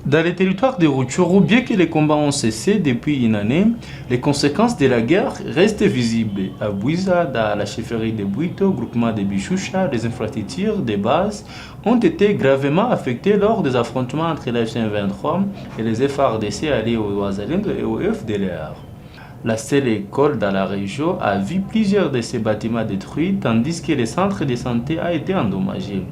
Dans les territoires de Rutshuru, bien que les combats ont cessé depuis une année, les conséquences de la guerre restent visibles. À Bwiza, dans la chefferie de Bwito, groupement de Bishusha, les infrastructures de base ont été gravement affectées lors des affrontements entre la F-23 et les FARDC alliés au Wazalendo et au FDLR. La seule école dans la région a vu plusieurs de ses bâtiments détruits, tandis que le centre de santé a été endommagé.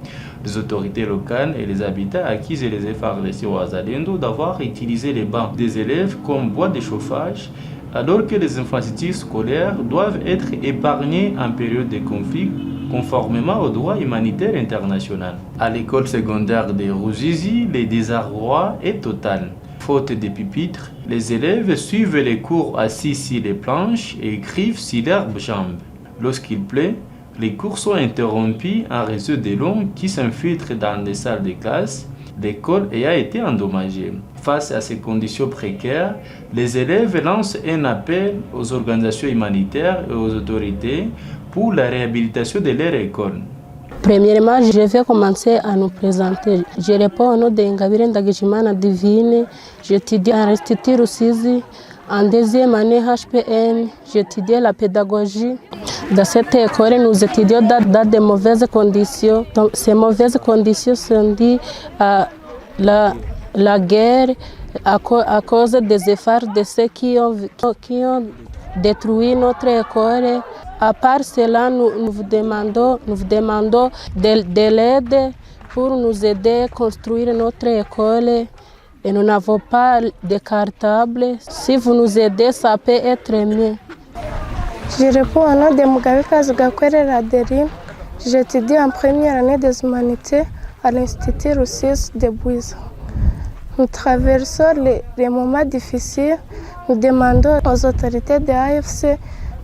Les autorités locales et les habitants accusent les FARDC au Wazalendo d'avoir utilisé les bancs des élèves comme bois de chauffage, alors que les infrastructures scolaires doivent être épargnées en période de conflit, conformément au droit humanitaire international. À l'école secondaire de Ruzizi, le désarroi est total. Faute de pupitres, les élèves suivent les cours assis sur les planches et écrivent sur leurs jambes. Lorsqu'il pleut, les cours sont interrompus en raison des longs qui s'infiltrent dans les salles de classe. L'école ayant été endommagée. Face à ces conditions précaires, les élèves lancent un appel aux organisations humanitaires et aux autorités pour la réhabilitation de leur école. Premièrement, je vais commencer à nous présenter. Je réponds au nom d'Ingabire Ndagijimana Divine. J'étudie à l'Institut Rusizi. En deuxième année HPM, j'étudie la pédagogie. Dans cette école, nous étudions dans de mauvaises conditions. Donc, ces mauvaises conditions sont dues à la guerre, à cause des efforts de ceux qui ont détruit notre école. À part cela, nous vous demandons de l'aide pour nous aider à construire notre école. Et nous n'avons pas de cartable. Si vous nous aidez, ça peut être mieux. Je réponds au nom de Mugabe Kazugakwere Radeline. J'étudie en première année des humanités à l'Institut Rusizi de Bwiza. Nous traversons les moments difficiles. Nous demandons aux autorités de l'AFC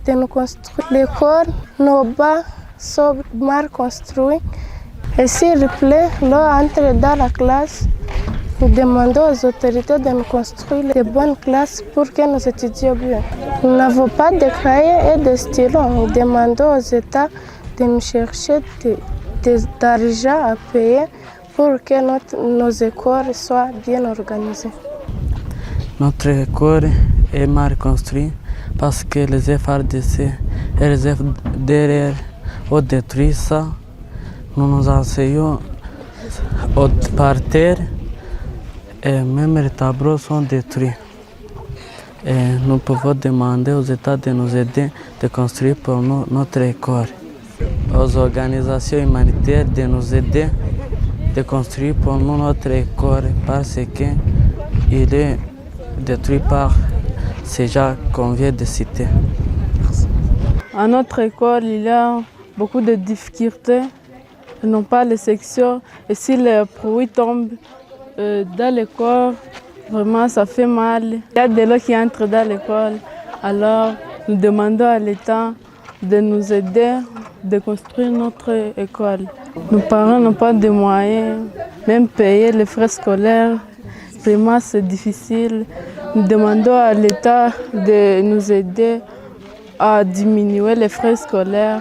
de nous construire l'école. Nos bancs sont mal construits. Et s'il plaît, l'eau entre dans la classe. Nous demandons aux autorités de nous construire de bonnes classes pour que nous étudions bien. Nous n'avons pas de cahiers et de stylos. Nous demandons aux États de nous chercher d'argent à payer pour que nos écoles soient bien organisées. Notre école est mal construite parce que les FARDC et les FDLR ont détruit ça. Nous nous enseignons par terre et même les tableaux sont détruits. Et nous pouvons demander aux États de nous aider de construire pour nous notre école. Aux organisations humanitaires de nous aider de construire pour nous notre école parce qu'il est détruit par ces gens qu'on vient de citer. À notre école, il y a beaucoup de difficultés. Ils n'ont pas les sections et si les produits tombent dans l'école, vraiment ça fait mal. Il y a de l'eau qui entre dans l'école. Alors nous demandons à l'État de nous aider de construire notre école. Nos parents n'ont pas de moyens, même payer les frais scolaires. Vraiment c'est difficile. Nous demandons à l'État de nous aider à diminuer les frais scolaires.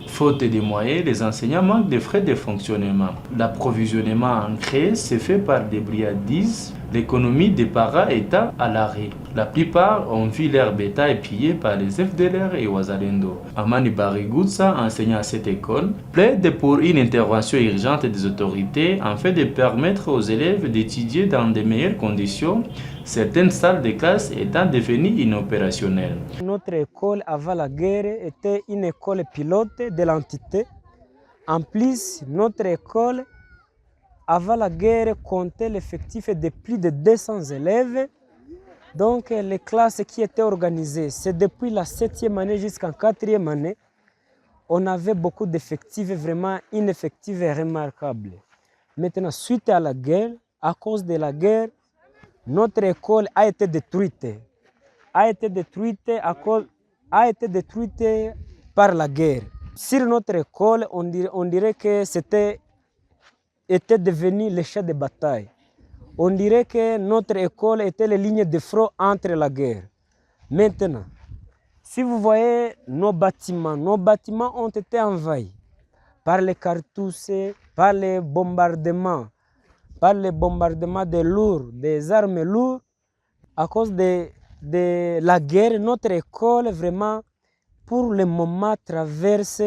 Faute de moyens, les enseignants manquent de frais de fonctionnement. L'approvisionnement en craie se fait par des briadises, l'économie des parents étant à l'arrêt. La plupart ont vu leur bétail pillé par les FDLR et Wazalendo. Amani Barigutsa, enseignant à cette école, plaide pour une intervention urgente des autorités afin de permettre aux élèves d'étudier dans de meilleures conditions, certaines salles de classe étant devenues inopérationnelles. Notre école avant la guerre était une école pilote de l'entité. En plus, notre école avant la guerre comptait l'effectif de plus de 200 élèves. Donc les classes qui étaient organisées, c'est depuis la 7e année jusqu'en 4e année, on avait beaucoup d'effectifs, vraiment un effectif remarquable. Maintenant, suite à la guerre, à cause de la guerre, notre école a été détruite. A été détruite par la guerre. Sur notre école, on dirait que était devenu le champ de bataille. On dirait que notre école était les lignes de front entre la guerre. Maintenant, si vous voyez nos bâtiments ont été envahis par les cartouches, par les bombardements. par le bombardement des armes lourdes, à cause de la guerre, notre école vraiment pour le moment traverse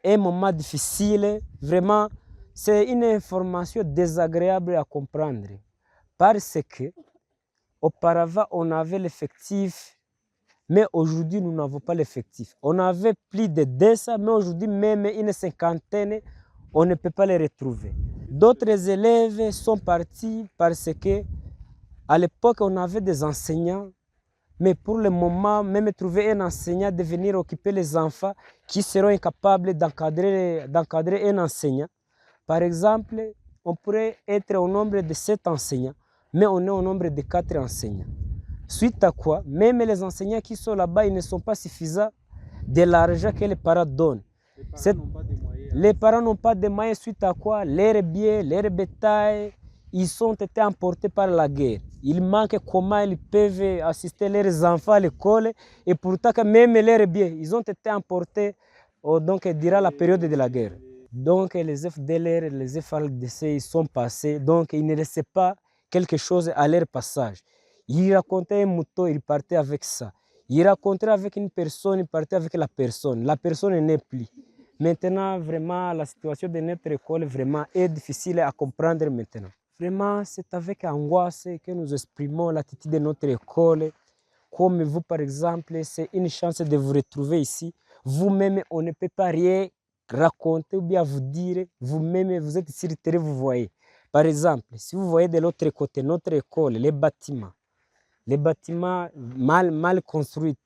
un moment difficile. Vraiment, c'est une information désagréable à comprendre parce que auparavant on avait l'effectif, mais aujourd'hui nous n'avons pas l'effectif. On avait plus de 200, mais aujourd'hui même une cinquantaine, on ne peut pas les retrouver. D'autres élèves sont partis parce que à l'époque on avait des enseignants, mais pour le moment, même trouver un enseignant de venir occuper les enfants qui seront incapables d'encadrer un enseignant. Par exemple, on pourrait être au nombre de 7 enseignants, mais on est au nombre de 4 enseignants. Suite à quoi, même les enseignants qui sont là-bas, ils ne sont pas suffisants de l'argent que les parents donnent. Les parents n'ont pas de moyens, suite à quoi leurs biens, leurs bétail, ils ont été emportés par la guerre. Il manque comment ils peuvent assister leurs enfants à l'école et pourtant que même leurs biens, ils ont été emportés donc, durant la période de la guerre. Donc les FDLR, les FARDC, ils sont passés, donc ils ne laissaient pas quelque chose à leur passage. Ils racontaient un mouton, ils partaient avec ça. Ils racontaient avec une personne, ils partaient avec la personne. La personne n'est plus. Maintenant, vraiment, la situation de notre école vraiment est difficile à comprendre maintenant. Vraiment, c'est avec angoisse que nous exprimons l'attitude de notre école. Comme vous, par exemple, c'est une chance de vous retrouver ici. Vous-même, on ne peut pas rien raconter ou bien vous dire. Vous-même, vous êtes sur le terrain, vous voyez. Par exemple, si vous voyez de l'autre côté, notre école, les bâtiments mal construits,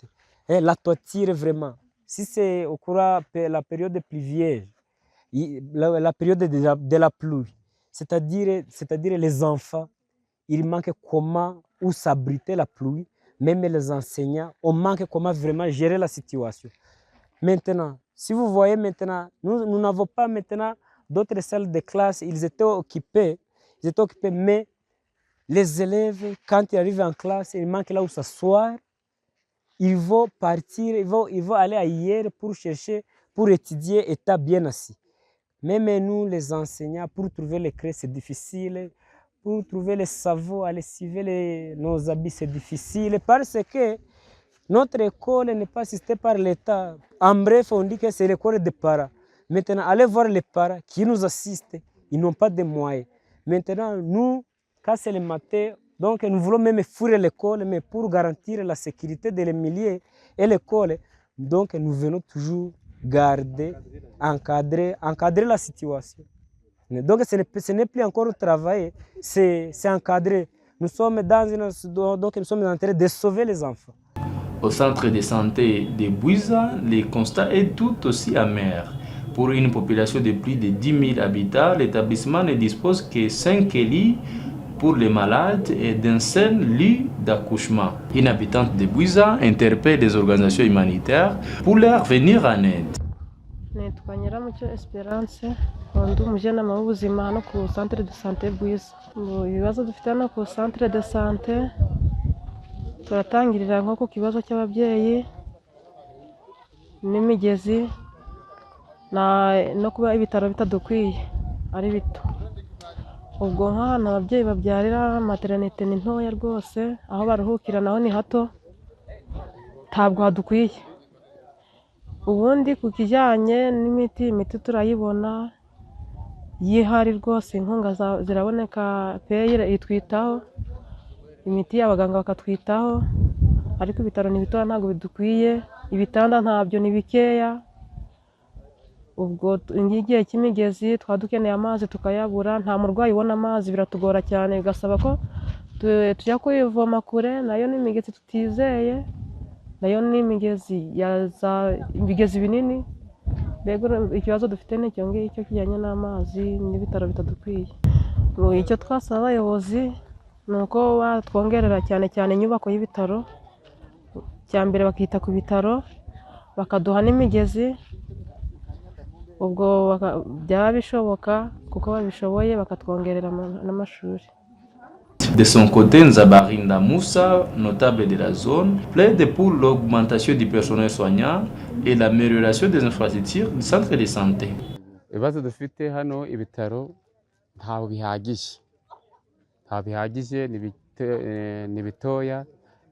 la toiture vraiment. Si c'est au courant de la période pluvieuse, la période de la pluie, c'est-à-dire les enfants, il manque comment où s'abriter la pluie, même les enseignants, on manque comment vraiment gérer la situation. Maintenant, si vous voyez maintenant, nous n'avons pas maintenant d'autres salles de classe, ils étaient occupés, mais les élèves, quand ils arrivent en classe, il manque là où s'asseoir, ils vont partir, ils vont aller ailleurs pour chercher, pour étudier, état bien assis. Même nous, les enseignants, pour trouver les craies, c'est difficile. Pour trouver les savoirs, aller civer nos habits, c'est difficile. Parce que notre école n'est pas assistée par l'État. En bref, on dit que c'est l'école des parents. Maintenant, allez voir les parents qui nous assistent. Ils n'ont pas de moyens. Maintenant, nous, quand c'est le matin, donc nous voulons même fuir l'école, mais pour garantir la sécurité des milieux et l'école, donc nous venons toujours garder, encadrer la situation. Donc ce n'est plus encore travailler, c'est encadrer. Nous sommes en train de sauver les enfants. Au centre de santé de Bouiza, le constat est tout aussi amer. Pour une population de plus de 10 000 habitants, l'établissement ne dispose que 5 lits pour les malades et d'un seul lit d'accouchement. Une habitante de Bouiza interpelle les organisations humanitaires pour leur venir en aide. Nitwa Nyiramucyo Esperance, ndi umujyanama w'ubuzima hano ku centre de santé Bwiza. Ibibazo dufite hano ku centre de santé turatangirira nko ku kibazo cy'ababyeyi n'imigezi no kuba ibitaro bitadukwiye ari bito. Ubwo nk'ahantu ababyeyi babyarira maternité ni ntoya rwose, aho baruhukira naho ni hato, ntabwo hadukwiye. Ubundi ku kijyanye n'imiti, imiti turayibona yihari rwose, inkunga ziraboneka, peyire itwitaho, imiti y'abaganga bakatwitaho, ariko ibitaro ni bitoya ntabwo bidukwiye, ibitanda ntabyo ni bikeya. Ubwo igihe cy'imigezi twaba dukeneye amazi tukayabura, nta murwayi ubona amazi, biratugora cyane, bigasaba ko tujya kuyivoma kure, nayo ni imigezi tutizeye, nayo ni imigezi binini. Mbega ikibazo dufite ni icyo ngicyo kijyanye n'amazi n'ibitaro bitadukwiye. Icyo twasaba abayobozi ni uko batwongerera cyane cyane inyubako y'ibitaro, cya mbere bakita ku bitaro, bakaduha n'imigezi, ubwo byaba bishoboka kuko babishoboye bakatwongerera n'amashuri. De son côté, Nzabarinda Moussa, notable de la zone, plaide pour l'augmentation du personnel soignant et l'amélioration des infrastructures du centre de santé. Ibibazo dufite hano ibitaro ntaho bihagije. nta bihagije, ni bitoya,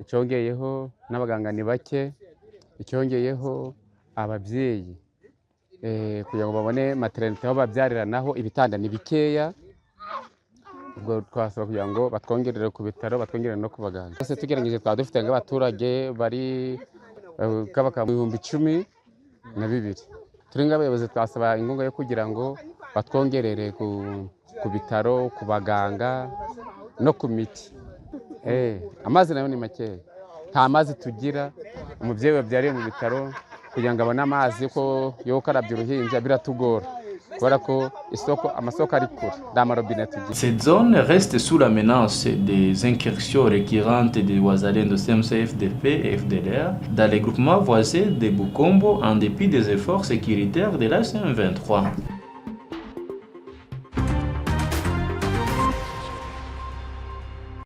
icyongeyeho n'abaganga ni bake, icyongeyeho ababyeyi kugira ngo babone maternité aho babyarira naho ibitanda ni bikeya. Ubwo twasaba kugira ngo batwongerere ku bitaro, batwongerere no ku baganga. Twese tugeranyije twaba dufite nk'abaturage bari kabaka 12,000. Turi nk'abayobozi twasaba inkunga yo kugira ngo batwongerere ku bitaro, ku baganga no ku miti. Amazi nayo ni makeya, nta mazi tugira. Umubyeyi wabyariye mu bitaro kugira ngo abone amazi yo gukarabya uruhinja biratugora kubera ko amasoko ari kure, nta marobine tugira. Cette zone reste sous la menace des incursions récurrentes des Wazalendo de CMC-FDP et FDLR dans les groupements voisins de Bukombo en dépit des efforts sécuritaires de la CM23.